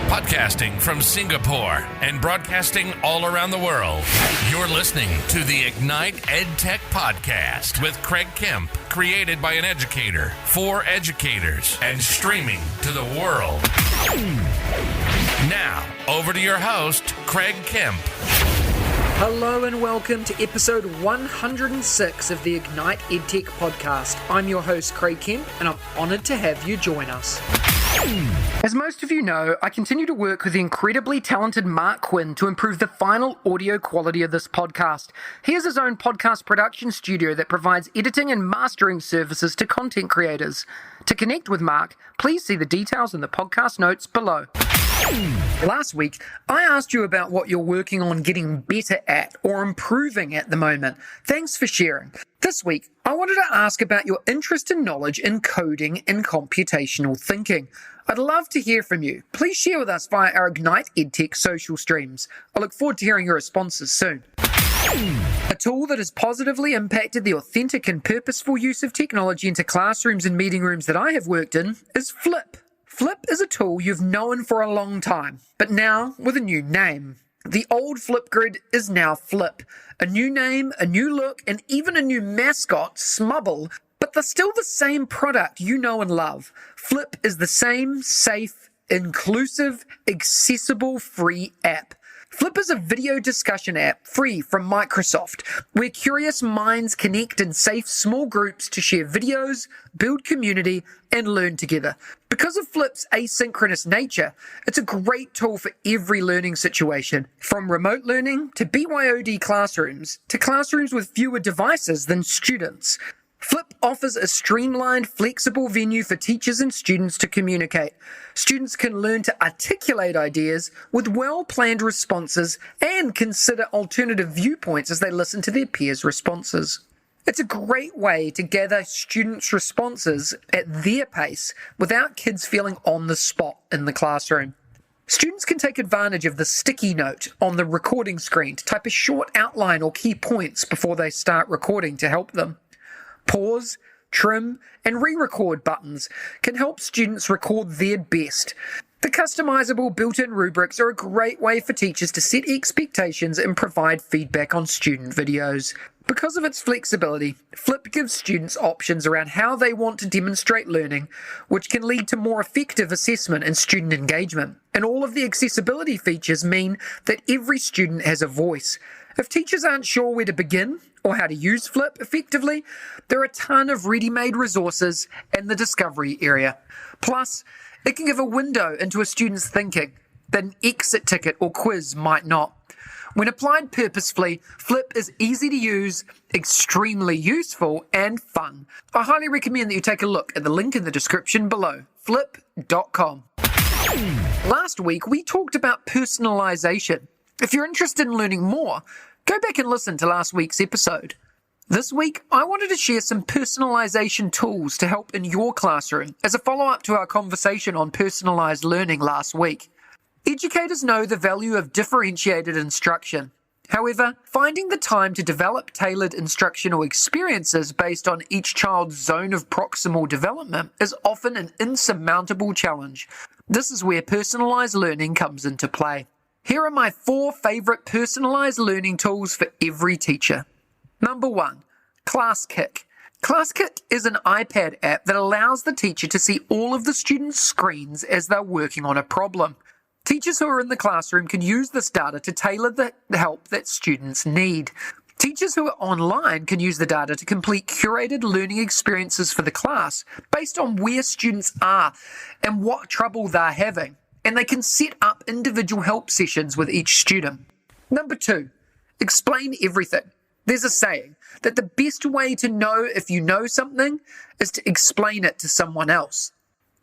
Podcasting from Singapore and broadcasting all around the world. You're listening to the Ignite EdTech Podcast with Craig Kemp, created by an educator for educators and streaming to the world. Now, over to your host, Craig Kemp. Hello and welcome to episode 106 of the Ignite EdTech Podcast. I'm your host, Craig Kemp, and I'm honoured to have you join us. As most of you know, I continue to work with the incredibly talented Mark Quinn to improve the final audio quality of this podcast. He has his own podcast production studio that provides editing and mastering services to content creators. To connect with Mark, please see the details in the podcast notes below. Last week, I asked you about what you're working on getting better at or improving at the moment. Thanks for sharing. This week, I wanted to ask about your interest and knowledge in coding and computational thinking. I'd love to hear from you. Please share with us via our Ignite EdTech social streams. I look forward to hearing your responses soon. A tool that has positively impacted the authentic and purposeful use of technology into classrooms and meeting rooms that I have worked in is Flip. Flip is a tool you've known for a long time, but now with a new name. The old Flipgrid is now Flip. A new name, a new look, and even a new mascot, Smubble, but they're still the same product you know and love. Flip is the same safe, inclusive, accessible, free app. Flip is a video discussion app, free from Microsoft, where curious minds connect in safe small groups to share videos, build community, and learn together. Because of Flip's asynchronous nature, it's a great tool for every learning situation, from remote learning to BYOD classrooms to classrooms with fewer devices than students. Flip offers a streamlined, flexible venue for teachers and students to communicate. Students can learn to articulate ideas with well-planned responses and consider alternative viewpoints as they listen to their peers' responses. It's a great way to gather students' responses at their pace without kids feeling on the spot in the classroom. Students can take advantage of the sticky note on the recording screen to type a short outline or key points before they start recording to help them. Pause, trim, and re-record buttons can help students record their best. The customizable built-in rubrics are a great way for teachers to set expectations and provide feedback on student videos. Because of its flexibility, Flip gives students options around how they want to demonstrate learning, which can lead to more effective assessment and student engagement. And all of the accessibility features mean that every student has a voice. If teachers aren't sure where to begin or how to use Flip effectively, there are a ton of ready-made resources in the discovery area. Plus, it can give a window into a student's thinking that an exit ticket or quiz might not. When applied purposefully, Flip is easy to use, extremely useful, and fun. I highly recommend that you take a look at the link in the description below, flip.com. Last week, we talked about personalisation. If you're interested in learning more, go back and listen to last week's episode. This week, I wanted to share some personalisation tools to help in your classroom as a follow-up to our conversation on personalised learning last week. Educators know the value of differentiated instruction. However, finding the time to develop tailored instructional experiences based on each child's zone of proximal development is often an insurmountable challenge. This is where personalised learning comes into play. Here are my 4 favourite personalised learning tools for every teacher. Number 1, ClassKick. ClassKick is an iPad app that allows the teacher to see all of the students' screens as they're working on a problem. Teachers who are in the classroom can use this data to tailor the help that students need. Teachers who are online can use the data to complete curated learning experiences for the class based on where students are and what trouble they're having, and they can set up individual help sessions with each student. Number 2, explain everything. There's a saying that the best way to know if you know something is to explain it to someone else.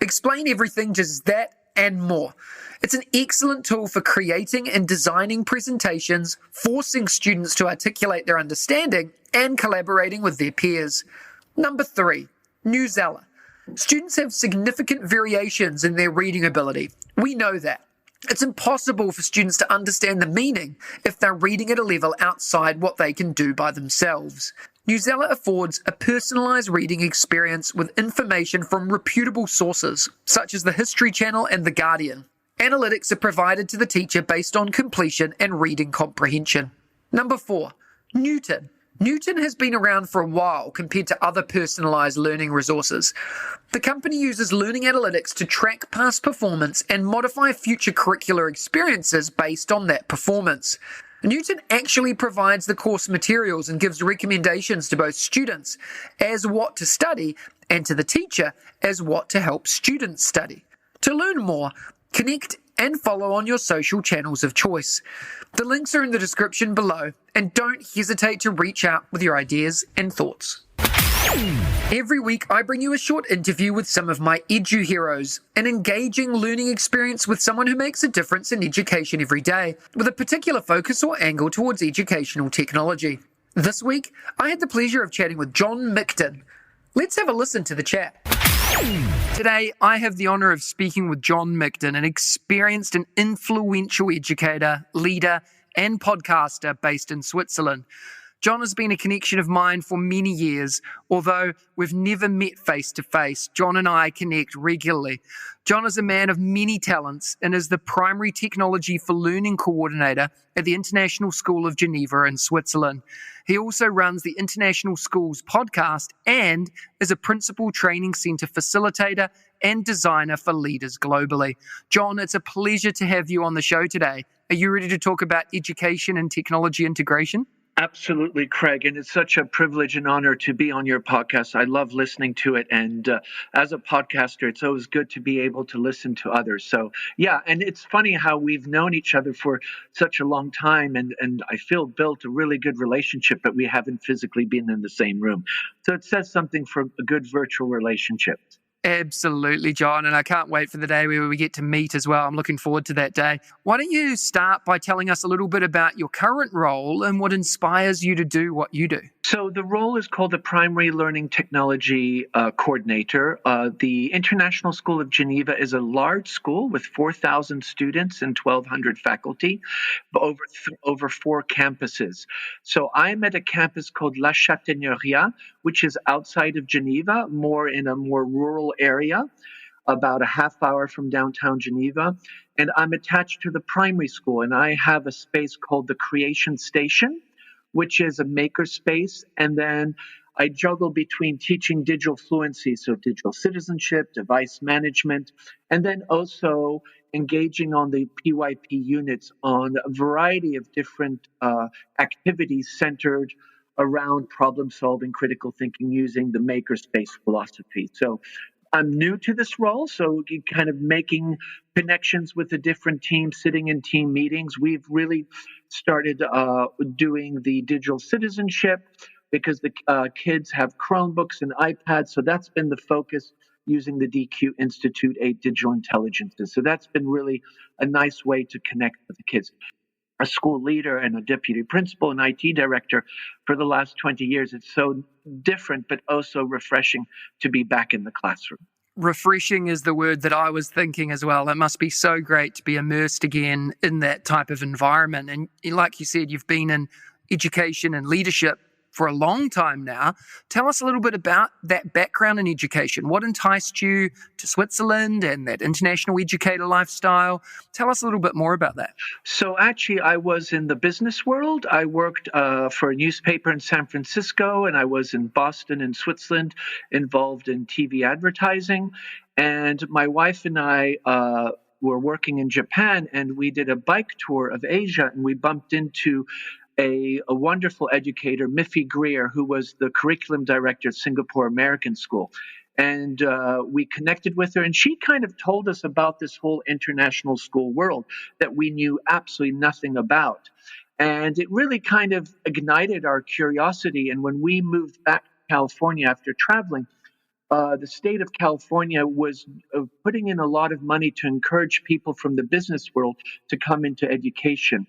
Explain everything, just that and more. It's an excellent tool for creating and designing presentations, forcing students to articulate their understanding, and collaborating with their peers. Number 3, Newsela. Students have significant variations in their reading ability. We know that. It's impossible for students to understand the meaning if they're reading at a level outside what they can do by themselves. Newsela affords a personalised reading experience with information from reputable sources, such as the History Channel and The Guardian. Analytics are provided to the teacher based on completion and reading comprehension. Number 4, Knewton. Knewton has been around for a while compared to other personalised learning resources. The company uses learning analytics to track past performance and modify future curricular experiences based on that performance. Knewton actually provides the course materials and gives recommendations to both students as what to study and to the teacher as what to help students study. To learn more, connect and follow on your social channels of choice. The links are in the description below, and don't hesitate to reach out with your ideas and thoughts. Every week, I bring you a short interview with some of my edu heroes, an engaging learning experience with someone who makes a difference in education every day, with a particular focus or angle towards educational technology. This week, I had the pleasure of chatting with John Mikton. Let's have a listen to the chat. Today, I have the honour of speaking with John Mikton, an experienced and influential educator, leader, and podcaster based in Switzerland. John has been a connection of mine for many years, although we've never met face to face. John and I connect regularly. John is a man of many talents and is the primary technology for learning coordinator at the International School of Geneva in Switzerland. He also runs the International Schools podcast and is a principal training centre facilitator and designer for leaders globally. John, it's a pleasure to have you on the show today. Are you ready to talk about education and technology integration? Absolutely, Craig. And it's such a privilege and honor to be on your podcast. I love listening to it. And as a podcaster, it's always good to be able to listen to others. So, yeah, and it's funny how we've known each other for such a long time. And I feel built a really good relationship, but we haven't physically been in the same room. So it says something for a good virtual relationship. Absolutely, John, and I can't wait for the day where we get to meet as well. I'm looking forward to that day. Why don't you start by telling us a little bit about your current role and what inspires you to do what you do? So the role is called the Primary Learning Technology Coordinator. The International School of Geneva is a large school with 4,000 students and 1,200 faculty, over 4 campuses. So I'm at a campus called La Châtaigneraie, which is outside of Geneva, in a more rural area, about a half hour from downtown Geneva. And I'm attached to the primary school, and I have a space called the Creation Station, which is a maker space. And then I juggle between teaching digital fluency, so digital citizenship, device management, and then also engaging on the PYP units on a variety of different activities centered around problem solving, critical thinking using the makerspace philosophy. So I'm new to this role, so kind of making connections with the different teams, sitting in team meetings. We've really started doing the digital citizenship because the kids have Chromebooks and iPads, so that's been the focus using the DQ Institute 8 Digital Intelligences. So that's been really a nice way to connect with the kids. A school leader and a deputy principal and IT director for the last 20 years. It's so different, but also refreshing to be back in the classroom. Refreshing is the word that I was thinking as well. It must be so great to be immersed again in that type of environment. And like you said, you've been in education and leadership for a long time now. Tell us a little bit about that background in education. What enticed you to Switzerland and that international educator lifestyle? Tell us a little bit more about that. So actually, I was in the business world. I worked for a newspaper in San Francisco, and I was in Boston and Switzerland, involved in TV advertising. And my wife and I were working in Japan, and we did a bike tour of Asia, and we bumped into a wonderful educator, Miffy Greer, who was the curriculum director at Singapore American School. And we connected with her, and she kind of told us about this whole international school world that we knew absolutely nothing about. And it really kind of ignited our curiosity. And when we moved back to California after traveling, the state of California was putting in a lot of money to encourage people from the business world to come into education.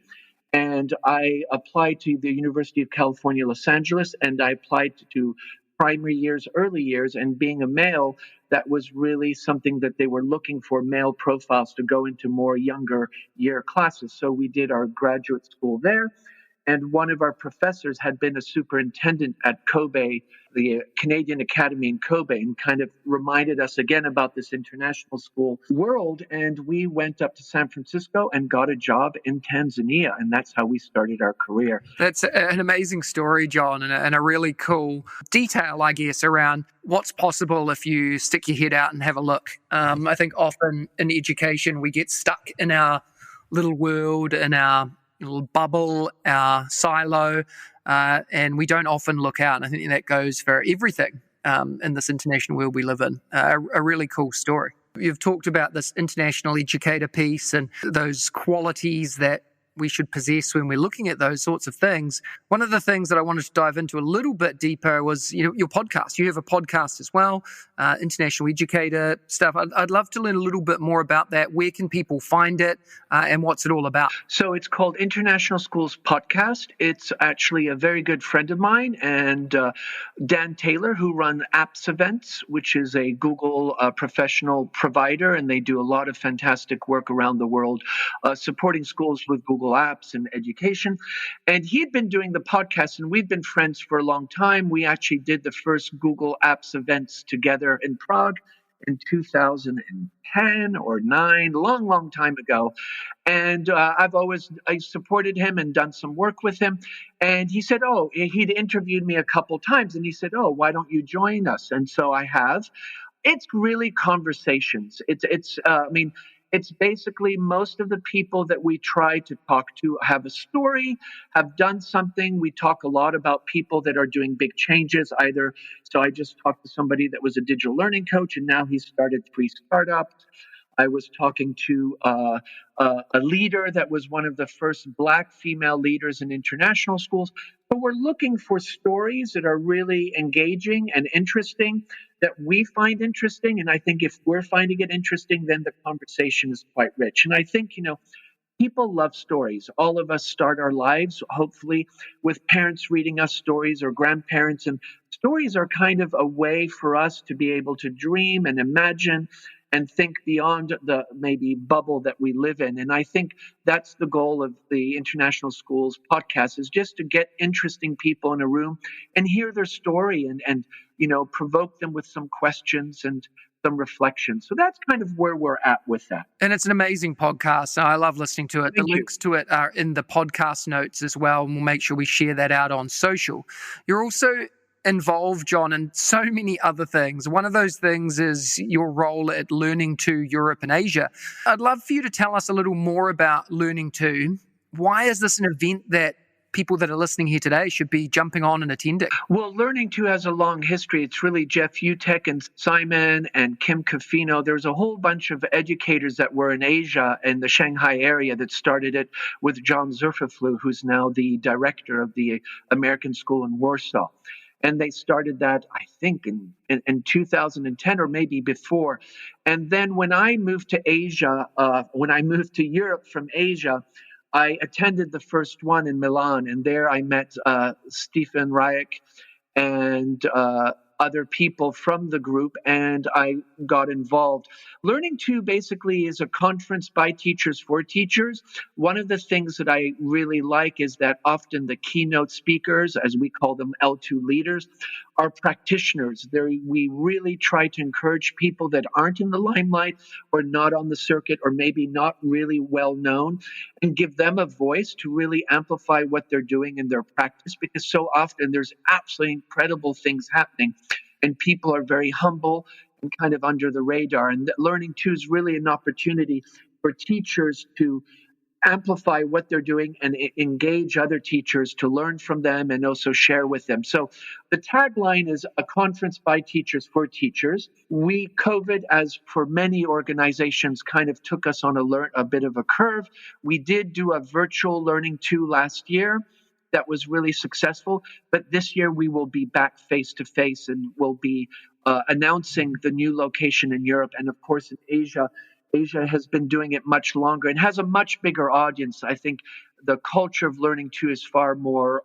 And I applied to the University of California, Los Angeles, and I applied to primary years, early years, and being a male, that was really something that they were looking for, male profiles to go into more younger year classes. So we did our graduate school there. And one of our professors had been a superintendent at Kobe, the Canadian Academy in Kobe, and kind of reminded us again about this international school world. And we went up to San Francisco and got a job in Tanzania. And that's how we started our career. That's an amazing story, John, and a really cool detail, I guess, around what's possible if you stick your head out and have a look. I think often in education, we get stuck in our little world, in our little bubble, our silo, and we don't often look out. And I think that goes for everything in this international world we live in. A really cool story. You've talked about this international educator piece and those qualities that we should possess when we're looking at those sorts of things. One of the things that I wanted to dive into a little bit deeper was, your podcast. You have a podcast as well, international educator stuff. I'd love to learn a little bit more about that. Where can people find it, and what's it all about? So it's called International Schools Podcast. It's actually a very good friend of mine and Dan Taylor, who run Apps Events, which is a Google professional provider, and they do a lot of fantastic work around the world supporting schools with Google Apps and education. And he had been doing the podcast, and we've been friends for a long time. We actually did the first Google Apps events together in Prague in 2010 or 9, long time ago. And I supported him and done some work with him. And he said, he'd interviewed me a couple times, and he said, why don't you join us? And so I have. It's really conversations. It's basically most of the people that we try to talk to have a story, have done something. We talk a lot about people that are doing big changes either. So I just talked to somebody that was a digital learning coach, and now he's started 3 startups. I was talking to a leader that was one of the first Black female leaders in international schools. So we're looking for stories that are really engaging and interesting, that we find interesting. And I think if we're finding it interesting, then the conversation is quite rich. And I think, people love stories. All of us start our lives, hopefully, with parents reading us stories or grandparents. And stories are kind of a way for us to be able to dream and imagine and think beyond the maybe bubble that we live in. And I think that's the goal of the International Schools podcast, is just to get interesting people in a room and hear their story and provoke them with some questions and some reflection. So that's kind of where we're at with that. And it's an amazing podcast. I love listening to it. The links to it are in the podcast notes as well, and we'll make sure we share that out on social. You're also involved, John, in so many other things. One of those things is your role at Learning to Europe and Asia. I'd love for you to tell us a little more about Learning to. Why is this an event that people that are listening here today should be jumping on and attending? Well, Learning to has a long history. It's really Jeff Utek and Simon and Kim Kafino. There's a whole bunch of educators that were in Asia and the Shanghai area that started it with John Zurfaflu, who's now the director of the American School in Warsaw. And they started that, I think, in 2010 or maybe before. And then when I moved to Asia, when I moved to Europe from Asia, I attended the first one in Milan. And there I met Stefan Rajek and other people from the group, and I got involved. Learning to basically is a conference by teachers for teachers. One of the things that I really like is that often the keynote speakers, as we call them L2 leaders, are practitioners. We really try to encourage people that aren't in the limelight or not on the circuit or maybe not really well known, and give them a voice to really amplify what they're doing in their practice, because so often there's absolutely incredible things happening and people are very humble and kind of under the radar. And Learning to is really an opportunity for teachers to amplify what they're doing and engage other teachers to learn from them and also share with them. So the tagline is a conference by teachers for teachers. COVID, as for many organizations, kind of took us on a bit of a curve. We did do a virtual Learning to last year. That was really successful. But this year we will be back face to face and we'll be announcing the new location in Europe. And of course in Asia. Asia has been doing it much longer and has a much bigger audience. I think the culture of Learning to is far more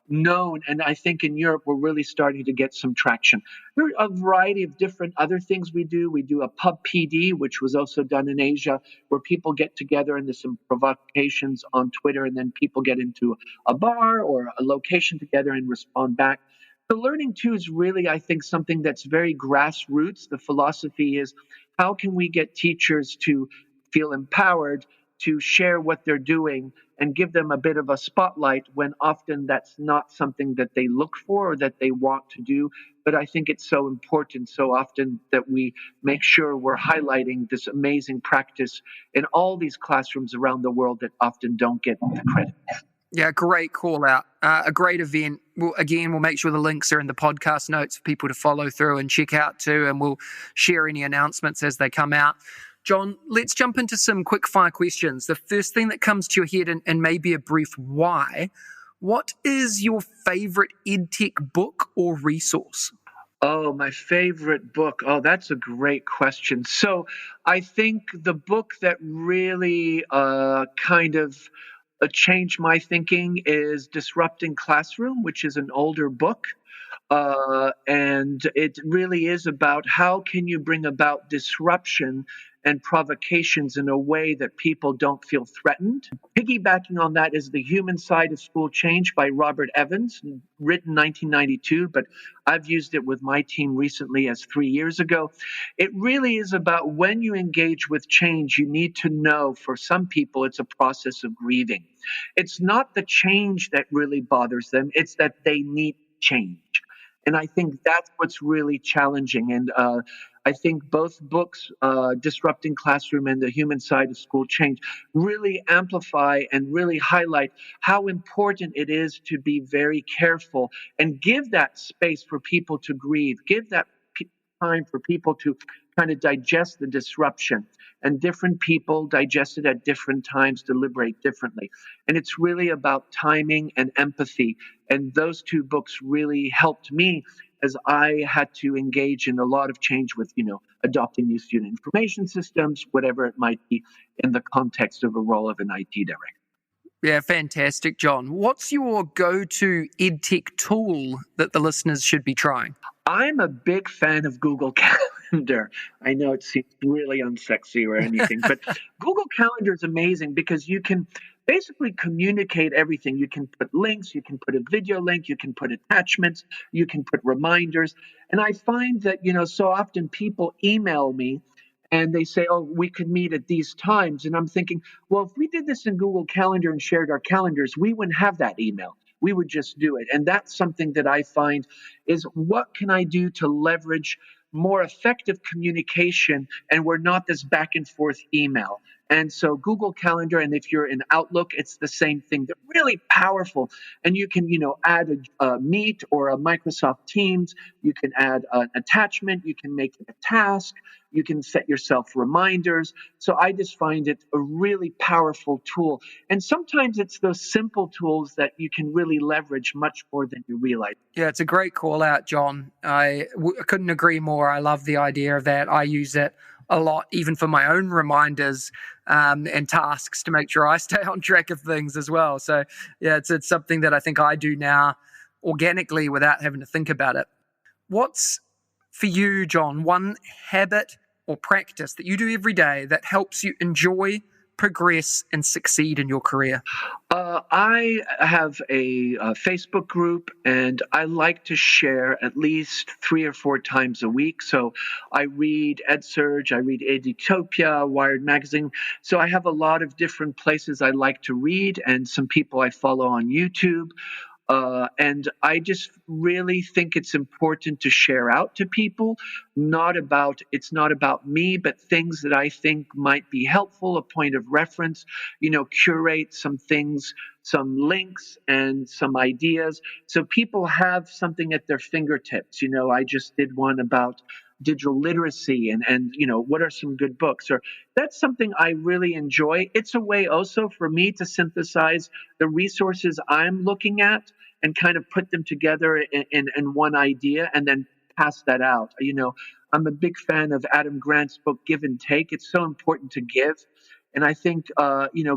known. And I think in Europe, we're really starting to get some traction. There are a variety of different other things we do. We do a pub PD, which was also done in Asia, where people get together and there's some provocations on Twitter, and then people get into a bar or a location together and respond back. The learning too is really, I think, something that's very grassroots. The philosophy is, how can we get teachers to feel empowered to share what they're doing and give them a bit of a spotlight when often that's not something that they look for or that they want to do. But I think it's so important so often that we make sure we're highlighting this amazing practice in all these classrooms around the world that often don't get the credit. Yeah, great call out. A great event. We'll make sure the links are in the podcast notes for people to follow through and check out too, and we'll share any announcements as they come out. John, let's jump into some quick fire questions. The first thing that comes to your head, and maybe a brief why, what is your favorite EdTech book or resource? Oh, my favorite book. Oh, that's a great question. So I think the book that really changed my thinking is Disrupting Classroom, which is an older book. And it really is about how can you bring about disruption and provocations in a way that people don't feel threatened. Piggybacking on that is The Human Side of School Change by Robert Evans, written 1992, but I've used it with my team recently as 3 years ago. It really is about when you engage with change, you need to know, for some people, it's a process of grieving. It's not the change that really bothers them, it's that they need change. And I think that's what's really challenging. And I think both books, Disrupting Classroom and The Human Side of School Change, really amplify and really highlight how important it is to be very careful and give that space for people to grieve, give that time for people to kind of digest the disruption. And different people digest it at different times, deliberate differently. And it's really about timing and empathy. And those two books really helped me as I had to engage in a lot of change with, adopting new student information systems, whatever it might be, in the context of a role of an IT director. Yeah, fantastic, John. What's your go-to EdTech tool that the listeners should be trying? I'm a big fan of Google Calendar. I know it seems really unsexy or anything, but Google Calendar is amazing because you can basically communicate everything. You can put links, you can put a video link, you can put attachments, you can put reminders. And I find that, so often people email me and they say, oh, we could meet at these times. And I'm thinking, well, if we did this in Google Calendar and shared our calendars, we wouldn't have that email. We would just do it. And that's something that I find is, what can I do to leverage more effective communication and we're not this back and forth email? And so Google Calendar, and if you're in Outlook, it's the same thing. They're really powerful. And you can, add a Meet or a Microsoft Teams. You can add an attachment. You can make it a task. You can set yourself reminders. So I just find it a really powerful tool. And sometimes it's those simple tools that you can really leverage much more than you realize. Yeah, it's a great call out, John. I couldn't agree more. I love the idea of that. I use it a lot, even for my own reminders and tasks to make sure I stay on track of things as well. So yeah, it's something that I think I do now organically without having to think about it. What's, for you, John, one habit or practice that you do every day that helps you enjoy, progress, and succeed in your career? I have a Facebook group, and I like to share at least 3 or 4 times a week. So I read EdSurge, I read Edutopia, Wired Magazine. So I have a lot of different places I like to read, and some people I follow on YouTube. And I just really think it's important to share out to people, it's not about me, but things that I think might be helpful, a point of reference, curate some things, some links and some ideas. So people have something at their fingertips. I just did one about digital literacy and what are some good books, or that's something I really enjoy. It's a way also for me to synthesize the resources I'm looking at and kind of put them together in one idea and then pass that out. I'm a big fan of Adam Grant's book, Give and Take. It's so important to give. And I think,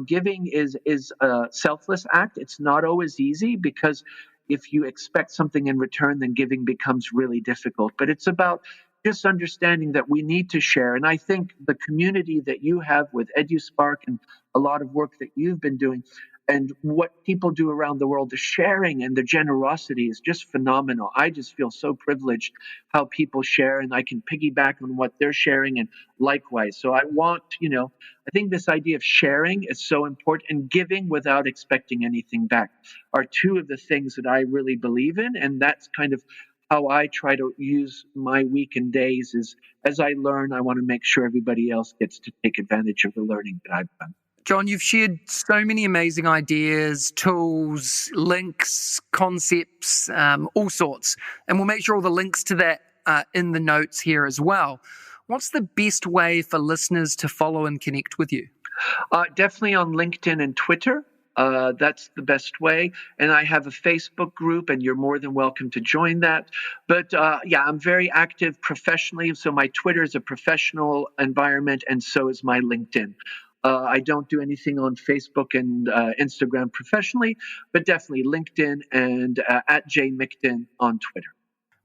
giving is a selfless act. It's not always easy because if you expect something in return, then giving becomes really difficult. But it's about just understanding that we need to share. And I think the community that you have with EduSpark and a lot of work that you've been doing and what people do around the world, the sharing and the generosity is just phenomenal. I just feel so privileged how people share, and I can piggyback on what they're sharing and likewise. So I want, I think this idea of sharing is so important, and giving without expecting anything back are two of the things that I really believe in. And that's kind of how I try to use my week and days is as I learn, I want to make sure everybody else gets to take advantage of the learning that I've done. John, you've shared so many amazing ideas, tools, links, concepts, all sorts. And we'll make sure all the links to that are in the notes here as well. What's the best way for listeners to follow and connect with you? Definitely on LinkedIn and Twitter. That's the best way. And I have a Facebook group, and you're more than welcome to join that. But I'm very active professionally. So my Twitter is a professional environment, and so is my LinkedIn. I don't do anything on Facebook and Instagram professionally, but definitely LinkedIn and at John Mikton on Twitter.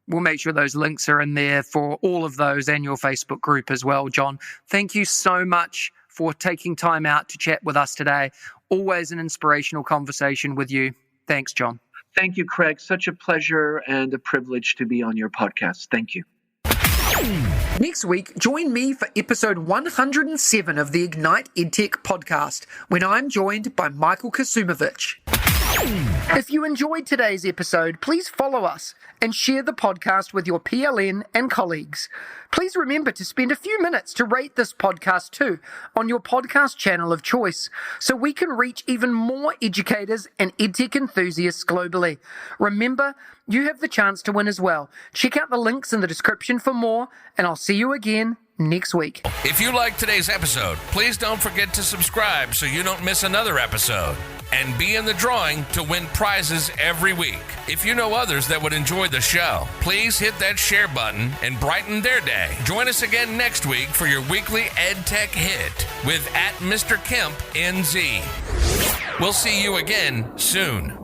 We'll make sure those links are in there for all of those and your Facebook group as well, John. Thank you so much for taking time out to chat with us today. Always an inspirational conversation with you. Thanks, John. Thank you, Craig. Such a pleasure and a privilege to be on your podcast. Thank you. Next week, join me for episode 107 of the Ignite EdTech Podcast, when I'm joined by Michael Kasumovich. If you enjoyed today's episode, please follow us and share the podcast with your PLN and colleagues. Please remember to spend a few minutes to rate this podcast too on your podcast channel of choice, so we can reach even more educators and EdTech enthusiasts globally. Remember, you have the chance to win as well. Check out the links in the description for more, and I'll see you again next week. If you liked today's episode, please don't forget to subscribe so you don't miss another episode. And be in the drawing to win prizes every week. If you know others that would enjoy the show, please hit that share button and brighten their day. Join us again next week for your weekly EdTech hit with @Mr. Kemp NZ. We'll see you again soon.